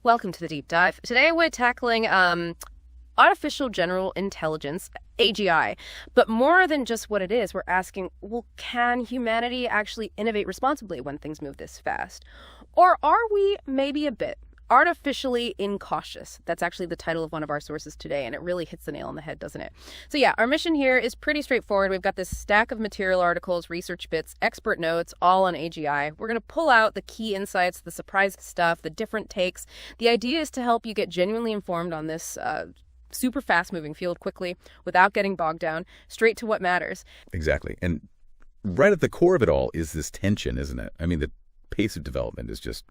Welcome to the deep dive. Today we're tackling artificial general intelligence, AGI. But more than just what it is, we're asking, well, can humanity actually innovate responsibly when things move this fast? Or are we maybe a bit artificially incautious? That's actually the title of one of our sources today, and it really hits the nail on the head, doesn't it? So yeah, our mission here is pretty straightforward. We've got this stack of material articles, research bits, expert notes, all on AGI. We're going to pull out the key insights, the surprise stuff, the different takes. The idea is to help you get genuinely informed on this super fast-moving field quickly, without getting bogged down, straight to what matters. Exactly. And right at the core of it all is this tension, isn't it? I mean, the pace of development is just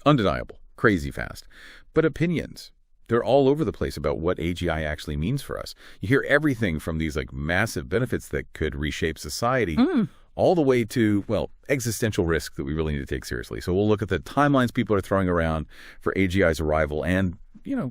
undeniable. Crazy fast. But opinions, they're all over the place about what AGI actually means for us. You hear everything from these massive benefits that could reshape society all the way to, well, existential risk that we really need to take seriously. So we'll look at the timelines people are throwing around for AGI's arrival and,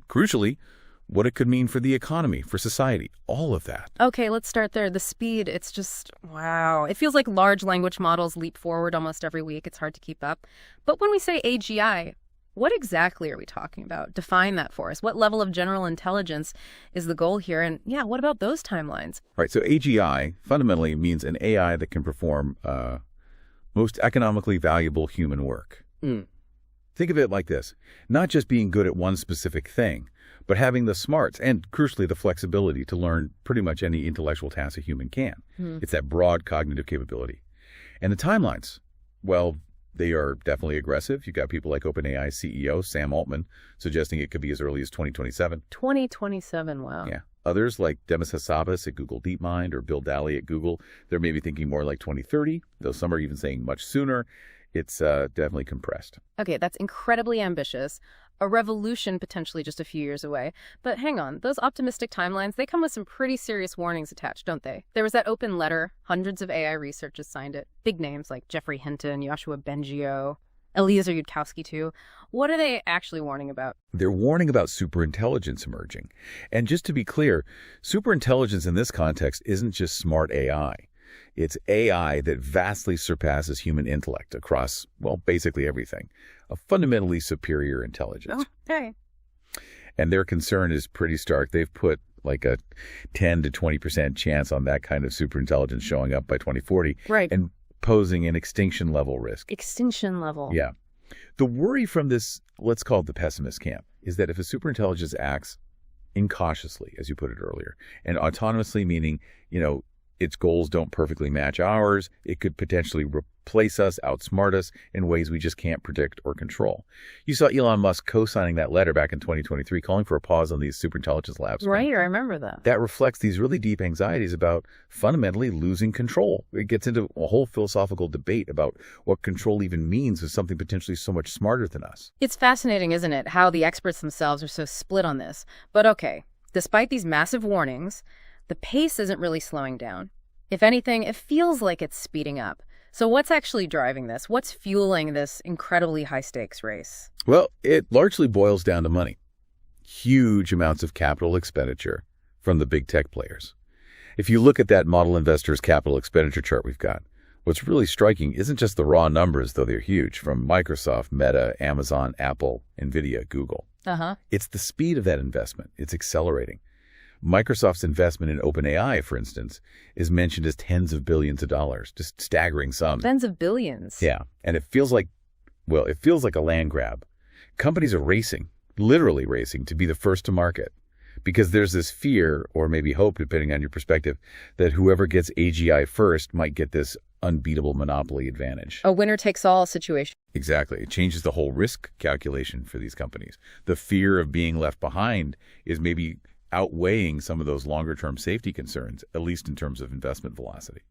crucially, what it could mean for the economy, for society, all of that. Okay, let's start there. The speed, it's just, wow. It feels like large language models leap forward almost every week. It's hard to keep up. But when we say AGI, what exactly are we talking about? Define that for us. What level of general intelligence is the goal here? And yeah, what about those timelines? Right. So AGI fundamentally means an AI that can perform most economically valuable human work. Think of it like this. Not just being good at one specific thing, but having the smarts and, crucially, the flexibility to learn pretty much any intellectual task a human can. It's that broad cognitive capability. And the timelines, well, they are definitely aggressive. You've got people like OpenAI CEO Sam Altman suggesting it could be as early as 2027. 2027, wow. Yeah. Others like Demis Hassabis at Google DeepMind or Bill Daly at Google, they're maybe thinking more like 2030, though some are even saying much sooner. It's definitely compressed. Okay, that's incredibly ambitious. A revolution potentially just a few years away. But hang on, those optimistic timelines, they come with some pretty serious warnings attached, don't they? There was that open letter, hundreds of AI researchers signed it. Big names like Jeffrey Hinton, Yoshua Bengio, Eliezer Yudkowsky too. What are they actually warning about? They're warning about superintelligence emerging. And just to be clear, superintelligence in this context isn't just smart AI. It's AI that vastly surpasses human intellect across, well, basically everything. A fundamentally superior intelligence. Okay. And their concern is pretty stark. They've put like a 10 to 20% chance on that kind of superintelligence showing up by 2040. Right. And posing an extinction level risk. Extinction level. Yeah. The worry from this, let's call it the pessimist camp, is that if a superintelligence acts incautiously, as you put it earlier, and autonomously, meaning, its goals don't perfectly match ours, it could potentially replace us, outsmart us in ways we just can't predict or control. You saw Elon Musk co-signing that letter back in 2023, calling for a pause on these superintelligence labs. Right, I remember that. That reflects these really deep anxieties about fundamentally losing control. It gets into a whole philosophical debate about what control even means with something potentially so much smarter than us. It's fascinating, isn't it, how the experts themselves are so split on this. But okay, despite these massive warnings, the pace isn't really slowing down. If anything, it feels like it's speeding up. So what's actually driving this? What's fueling this incredibly high-stakes race? Well, it largely boils down to money. Huge amounts of capital expenditure from the big tech players. If you look at that model investors' capital expenditure chart we've got, what's really striking isn't just the raw numbers, though they're huge, from Microsoft, Meta, Amazon, Apple, NVIDIA, Google. It's the speed of that investment. It's accelerating. Microsoft's investment in OpenAI, for instance, is mentioned as tens of billions of dollars, just staggering sums. Tens of billions. Yeah. And it feels like a land grab. Companies are racing, literally racing, to be the first to market because there's this fear, or maybe hope, depending on your perspective, that whoever gets AGI first might get this unbeatable monopoly advantage. A winner-takes-all situation. Exactly. It changes the whole risk calculation for these companies. The fear of being left behind is maybe outweighing some of those longer-term safety concerns, at least in terms of investment velocity.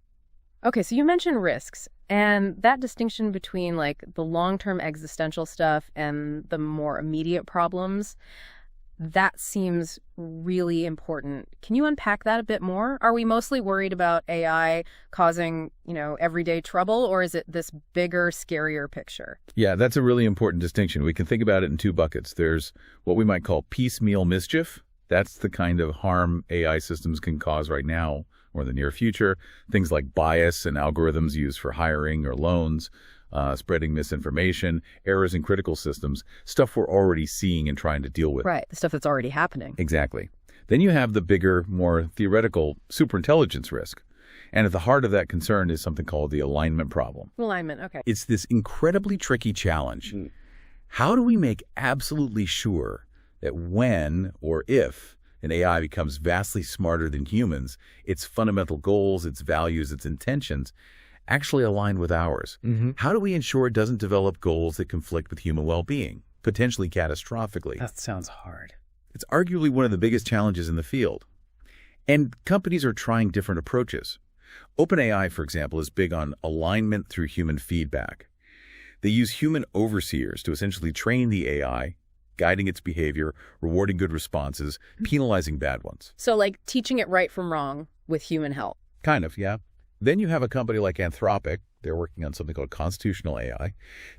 Okay, so you mentioned risks, and that distinction between the long-term existential stuff and the more immediate problems, that seems really important. Can you unpack that a bit more? Are we mostly worried about AI causing, everyday trouble, or is it this bigger, scarier picture? Yeah, that's a really important distinction. We can think about it in two buckets. There's what we might call piecemeal mischief. That's the kind of harm AI systems can cause right now or in the near future. Things like bias and algorithms used for hiring or loans, spreading misinformation, errors in critical systems, stuff we're already seeing and trying to deal with. Right, the stuff that's already happening. Exactly. Then you have the bigger, more theoretical superintelligence risk. And at the heart of that concern is something called the alignment problem. Alignment, okay. It's this incredibly tricky challenge. How do we make absolutely sure that when or if an AI becomes vastly smarter than humans, its fundamental goals, its values, its intentions actually align with ours? How do we ensure it doesn't develop goals that conflict with human well-being, potentially catastrophically? That sounds hard. It's arguably one of the biggest challenges in the field. And companies are trying different approaches. OpenAI, for example, is big on alignment through human feedback. They use human overseers to essentially train the AI, guiding its behavior, rewarding good responses, penalizing bad ones. So like teaching it right from wrong with human help. Kind of, yeah. Then you have a company like Anthropic. They're working on something called constitutional AI.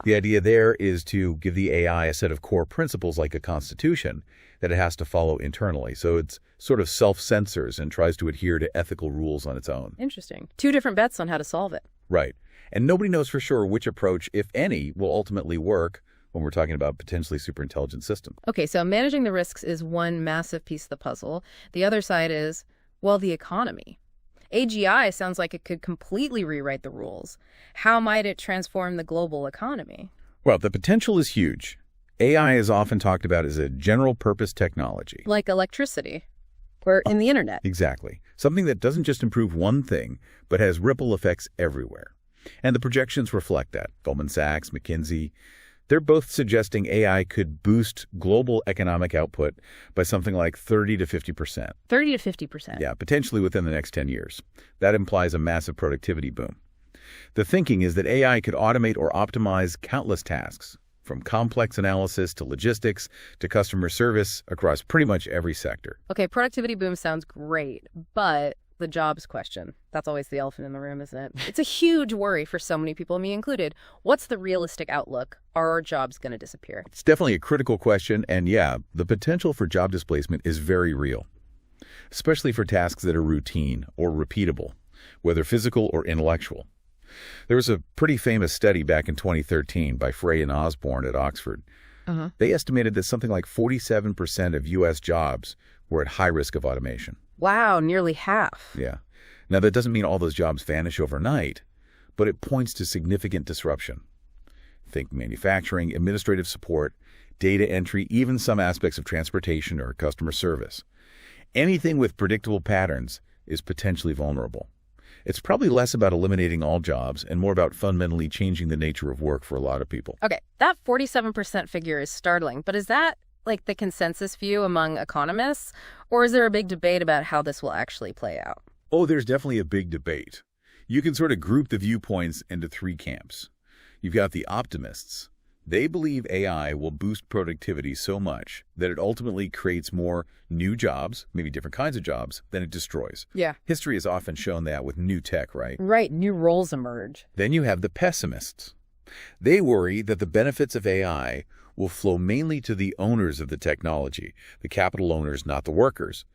The idea there is to give the AI a set of core principles like a constitution that it has to follow internally. So it's sort of self-censors and tries to adhere to ethical rules on its own. Interesting. Two different bets on how to solve it. Right. And nobody knows for sure which approach, if any, will ultimately work when we're talking about potentially superintelligent systems. Okay, so managing the risks is one massive piece of the puzzle. The other side is, well, the economy. AGI sounds like it could completely rewrite the rules. How might it transform the global economy? Well, the potential is huge. AI is often talked about as a general-purpose technology. Like electricity or in the internet. Exactly. Something that doesn't just improve one thing, but has ripple effects everywhere. And the projections reflect that. Goldman Sachs, McKinsey, they're both suggesting AI could boost global economic output by something like 30 to 50%. 30 to 50%. Yeah, potentially within the next 10 years. That implies a massive productivity boom. The thinking is that AI could automate or optimize countless tasks, from complex analysis to logistics to customer service across pretty much every sector. Okay, productivity boom sounds great, but the jobs question, that's always the elephant in the room, isn't it? It's a huge worry for so many people, me included. What's the realistic outlook? Are our jobs going to disappear? It's definitely a critical question, and yeah, the potential for job displacement is very real, especially for tasks that are routine or repeatable, whether physical or intellectual. There was a pretty famous study back in 2013 by Frey and Osborne at Oxford. They estimated that something like 47% of U.S. jobs were at high risk of automation. Wow, nearly half. Yeah. Now, that doesn't mean all those jobs vanish overnight, but it points to significant disruption. Think manufacturing, administrative support, data entry, even some aspects of transportation or customer service. Anything with predictable patterns is potentially vulnerable. It's probably less about eliminating all jobs and more about fundamentally changing the nature of work for a lot of people. Okay, that 47% figure is startling, but is that like the consensus view among economists, or is there a big debate about how this will actually play out? Oh, there's definitely a big debate. You can sort of group the viewpoints into three camps. You've got the optimists. They believe AI will boost productivity so much that it ultimately creates more new jobs, maybe different kinds of jobs, than it destroys. Yeah. History has often shown that with new tech, right? Right, new roles emerge. Then you have the pessimists. They worry that the benefits of AI will flow mainly to the owners of the technology, the capital owners, not the workers.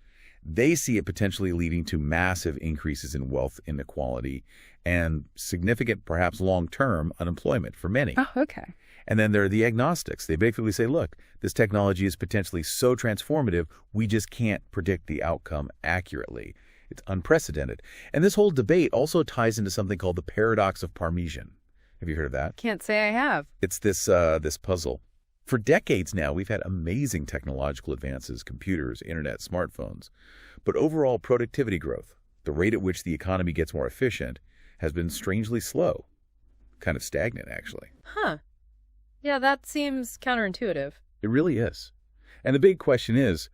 They see it potentially leading to massive increases in wealth inequality and significant, perhaps long-term, unemployment for many. Oh, okay. And then there are the agnostics. They basically say, look, this technology is potentially so transformative, we just can't predict the outcome accurately. It's unprecedented. And this whole debate also ties into something called the paradox of Parmesan. Have you heard of that? Can't say I have. It's this puzzle. For decades now, we've had amazing technological advances, computers, internet, smartphones. But overall productivity growth, the rate at which the economy gets more efficient, has been strangely slow. Kind of stagnant, actually. Huh. Yeah, that seems counterintuitive. It really is. And the big question is,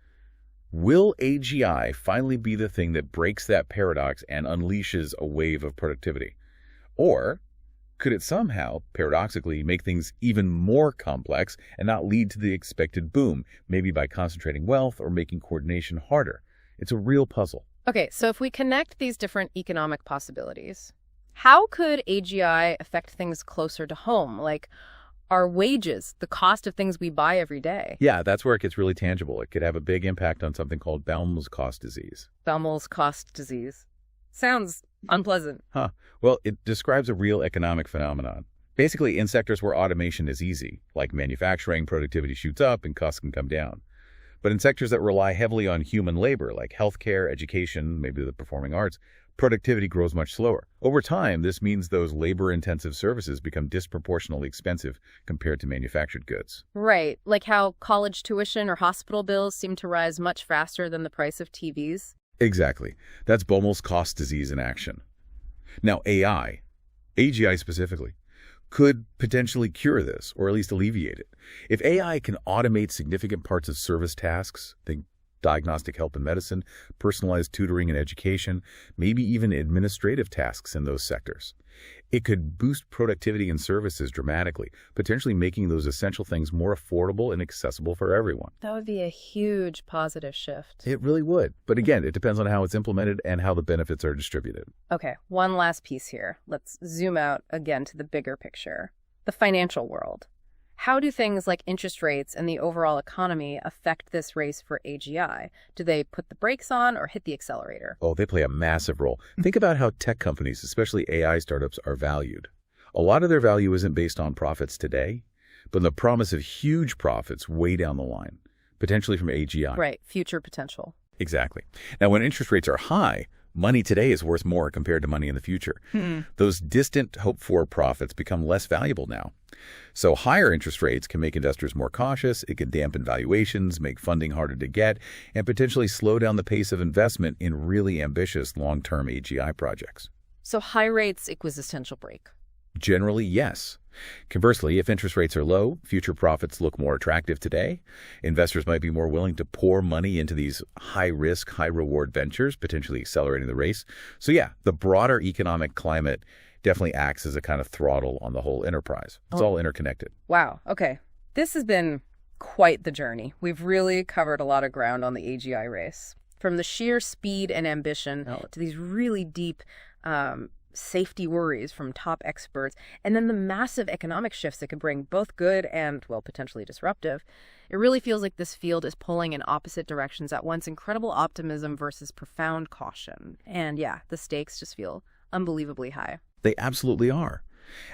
will AGI finally be the thing that breaks that paradox and unleashes a wave of productivity? Or could it somehow, paradoxically, make things even more complex and not lead to the expected boom, maybe by concentrating wealth or making coordination harder? It's a real puzzle. Okay, so if we connect these different economic possibilities, how could AGI affect things closer to home, like our wages, the cost of things we buy every day? Yeah, that's where it gets really tangible. It could have a big impact on something called Baumol's cost disease. Baumol's cost disease. Sounds unpleasant. Well, it describes a real economic phenomenon. Basically, in sectors where automation is easy, like manufacturing, productivity shoots up and costs can come down. But in sectors that rely heavily on human labor, like healthcare, education, maybe the performing arts, productivity grows much slower. Over time, this means those labor-intensive services become disproportionately expensive compared to manufactured goods. Right, like how college tuition or hospital bills seem to rise much faster than the price of TVs. Exactly. That's Baumol's cost disease in action. Now, AI, AGI specifically, could potentially cure this, or at least alleviate it. If AI can automate significant parts of service tasks, think diagnostic help in medicine, personalized tutoring in education, maybe even administrative tasks in those sectors, it could boost productivity in services dramatically, potentially making those essential things more affordable and accessible for everyone. That would be a huge positive shift. It really would. But again, it depends on how it's implemented and how the benefits are distributed. Okay, one last piece here. Let's zoom out again to the bigger picture. The financial world. How do things like interest rates and the overall economy affect this race for AGI? Do they put the brakes on or hit the accelerator? Oh, they play a massive role. Think about how tech companies, especially AI startups, are valued. A lot of their value isn't based on profits today, but on the promise of huge profits way down the line, potentially from AGI. Right, future potential. Exactly. Now, when interest rates are high, money today is worth more compared to money in the future. Those distant, hoped-for profits become less valuable now. So higher interest rates can make investors more cautious, it can dampen valuations, make funding harder to get, and potentially slow down the pace of investment in really ambitious long-term AGI projects. So high rates equals existential break. Generally, yes. Conversely, if interest rates are low, future profits look more attractive today. Investors might be more willing to pour money into these high-risk, high-reward ventures, potentially accelerating the race. So yeah, the broader economic climate definitely acts as a kind of throttle on the whole enterprise. It's all interconnected. Wow. Okay. This has been quite the journey. We've really covered a lot of ground on the AGI race. From the sheer speed and ambition to these really deep safety worries from top experts, and then the massive economic shifts it could bring, both good and, well, potentially disruptive. It really feels like this field is pulling in opposite directions at once, incredible optimism versus profound caution. And yeah, the stakes just feel unbelievably high. They absolutely are.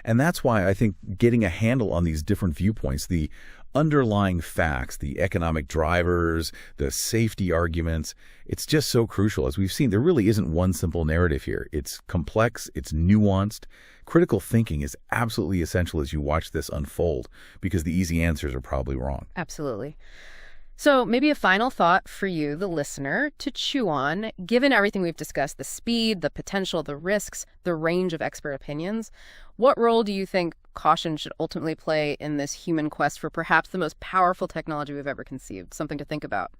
And that's why I think getting a handle on these different viewpoints, the underlying facts, the economic drivers, the safety arguments, it's just so crucial. As we've seen, there really isn't one simple narrative here. It's complex, it's nuanced. Critical thinking is absolutely essential as you watch this unfold, because the easy answers are probably wrong. Absolutely. So maybe a final thought for you, the listener, to chew on. Given everything we've discussed, the speed, the potential, the risks, the range of expert opinions, what role do you think caution should ultimately play in this human quest for perhaps the most powerful technology we've ever conceived? Something to think about.